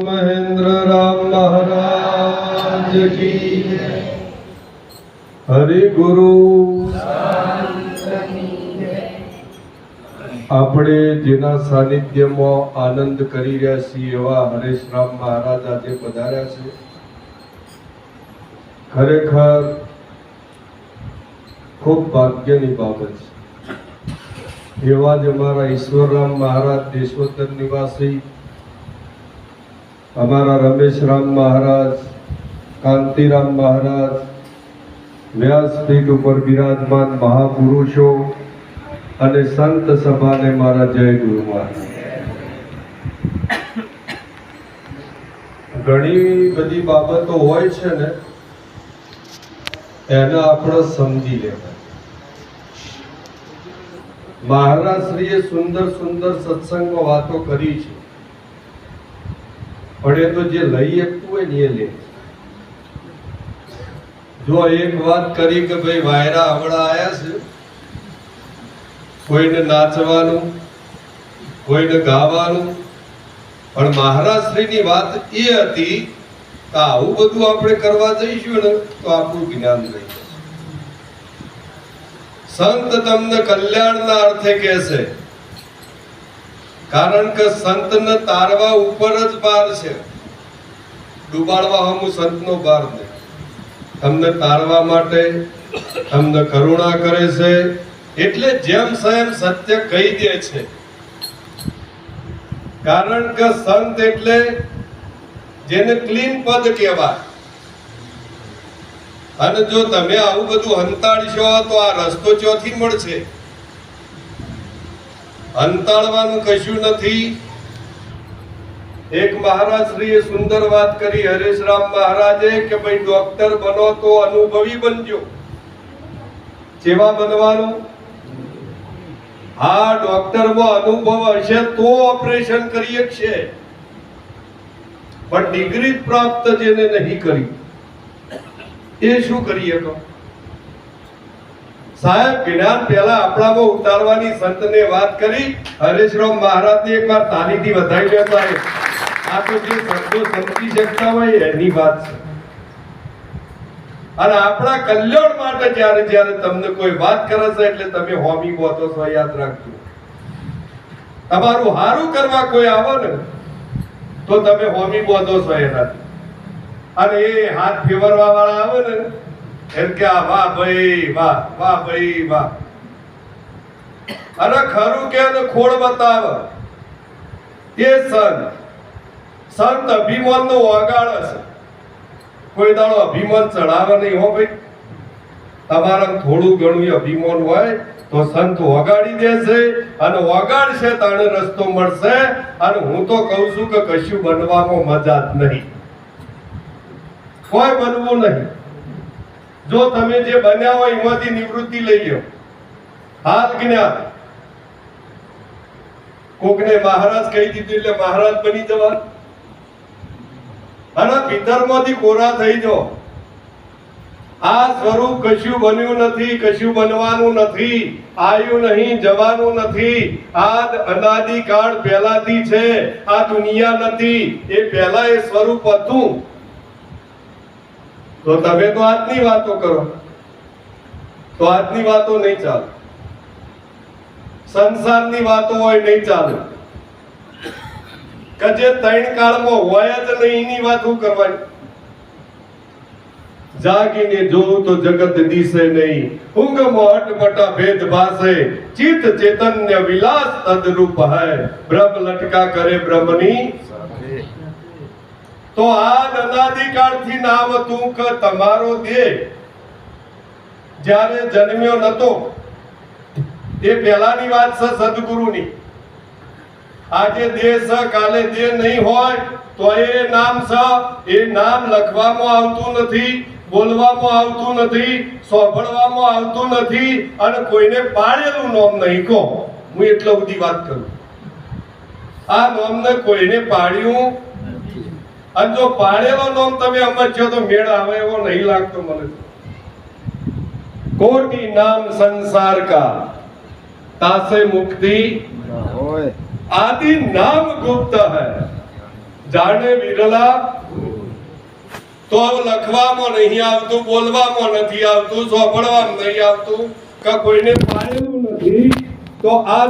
महेंद्र राम महाराज की जय। हरि गुरु આપણે જેના સાનિધ્યમાં આનંદ કરી રહ્યા છીએ એવા હરેશરામ મહારાજ આજે પધાર્યા છે. ખરેખર ખૂબ ભાગ્યની બાબત છે. એવા જ અમારા ઈશ્વરરામ મહારાજ દેશોત્તર નિવાસી, અમારા રમેશરામ મહારાજ, કાંતિરામ મહારાજ, વ્યાસપીઠ ઉપર બિરાજમાન મહાપુરુષો અને સંત સભાને મારા જય ગુરુ મહારાજ. ઘણી બધી બાબતો હોય છે ને, એને આપણે સમજી લેવા. મહારાજ શ્રીએ સુંદર સુંદર સત્સંગમાં વાતો કરી છે, પણ એ તો જે લઈ શકતું હોય ને એ લે. જો એક વાત કરી કે ભાઈ વાયરા હમણાં આયા છે, કોઈને નાચવાનું, કોઈને ગાવાનું, પણ મહારાજ શ્રીની વાત એ હતી કે આવું બધું આપણે કરવા જઈશું ને તો આપણું જ્ઞાન રહી જશે. સંત તમને કલ્યાણના અર્થે કહેશે, કારણ કે સંતને તારવા ઉપર જ બાર છે, ડૂબાડવા હમું સંતનો બાર નહીં. તમને તારવા માટે તમને કરુણા કરે છે, એટલે જેમ સ્વયં સત્ય કહી દે છે. કારણ કે સંત એટલે જેને ક્લીન પદ કહેવાય. અને જો તમે આવું બધું હંતાડશો તો આ રસ્તો ચોથી મળશે. હંતાડવાનું કશું નથી. એક મહારાજ શ્રીએ સુંદર વાત કરી, હરેશરામ મહારાજે, કે ભાઈ ડોક્ટર બનો તો અનુભવી બનજો. કેવા બનવાનું? હા, ડોક્ટરમાં અનુભવ હશે તો ઓપરેશન કરી શકશે, પણ ડિગ્રી પ્રાપ્ત જેને નહીં કરી એ શું કરી શકો? સાહેબ, જ્ઞાન પહેલા આપણામાં ઉતારવાની સંતને વાત કરી. હરેશરામ મહારાજને એકવાર તાલીથી વધાવી લેતા. આ તો જે શબ્દો સમજી શકતા હોય એની વાત છે. અને આપણા કલ્યાણ માટે જ્યારે જ્યારે તમને કોઈ વાત કરે છે એટલે તમે હોમી બોતો છો, યાદ રાખજો. તમારું હારું કરવા કોઈ આવે ને તો તમે હોમી બોધો છો એનાથી. અને એ હાથ ફેરવવા વાળા આવે ને એમ કે વાહ ભાઈ વાહ, વાહ ભાઈ વાહ. અને ખરું કે ખોળ બતાવે એ સંત અભિમાન નો વગાડ છે. કોઈ દાડો અભિમાન ચડાવે નહીં હો ભાઈ. તમારા થોડું ઘણું અભિમાન હોય તો સંત વગાડી દેશે, અને વગાડશે તાણે રસ્તો મળશે. અને હું તો કહું છું કે કશું બનવામાં મજા જ નહીં, કોઈ બનવું નહીં. જો તમે જે બન્યા હોય એમાંથી નિવૃત્તિ લઈ લો. હાલ જ્ઞાન કોકને મહારાજ કહી દીધું એટલે મહારાજ બની જવા. અને ભીતરમાંથી કોરા થઈ જાઓ. આ સ્વરૂપ કશું બન્યું નથી, કશું બનવાનું નથી, આવ્યું નહીં, જવાનું નથી. આ અનાદિકાળ પહેલાથી છે. આ દુનિયા નથી, એ પહેલા એ સ્વરૂપ હતું. તો તમે તો આજની વાતો કરો, તો આજની વાતો નહીં ચાલે. સંસારની વાતો હોય નહીં ચાલે. કે જે ત્રણ કાળમાં હોય જ નહીં એની વાતો કરવાની. જાગીને જોઉં તો જગત દિશે નહીં, ઊંઘમાં અટપટા ભેદ ભાસે, ચિત્ત ચૈતન્ય વિલાસ તદરૂપ હૈ, બ્રહ્મ લટકા કરે બ્રહ્મની. તો આ અનાદિકાળથી નામ હતું કે તમારો દેહ જ્યારે જન્મ્યો નતો એ પહેલાની વાત છે સદગુરુની. આજે દેહ છે, કાલે દેહ નહીં હોય તો એ નામ છે. એ નામ લખવામાં આવતું નથી, બોલવામાં આવતું નથી, સાંભળવામાં આવતું નથી, અને કોઈને પાડેલું નામ નહીં. કહો, હું એટલો બધી વાત કરું. આ નામને કોઈને પાડ્યું, અને જો પાડેલો નામ તમે સમજો તો મેળ આવે એવો નહીં લાગતો મને. कोटि नाम संसार का तासे मुक्ति आदि नाम गुप्त है જાણે વિરલા તો લખવામાં નહીં આવતું, બોલવામાં નથી આવતું, સાંભળવામાં નહીં આવતું, કે કોઈને પાડેલું નથી, તો આ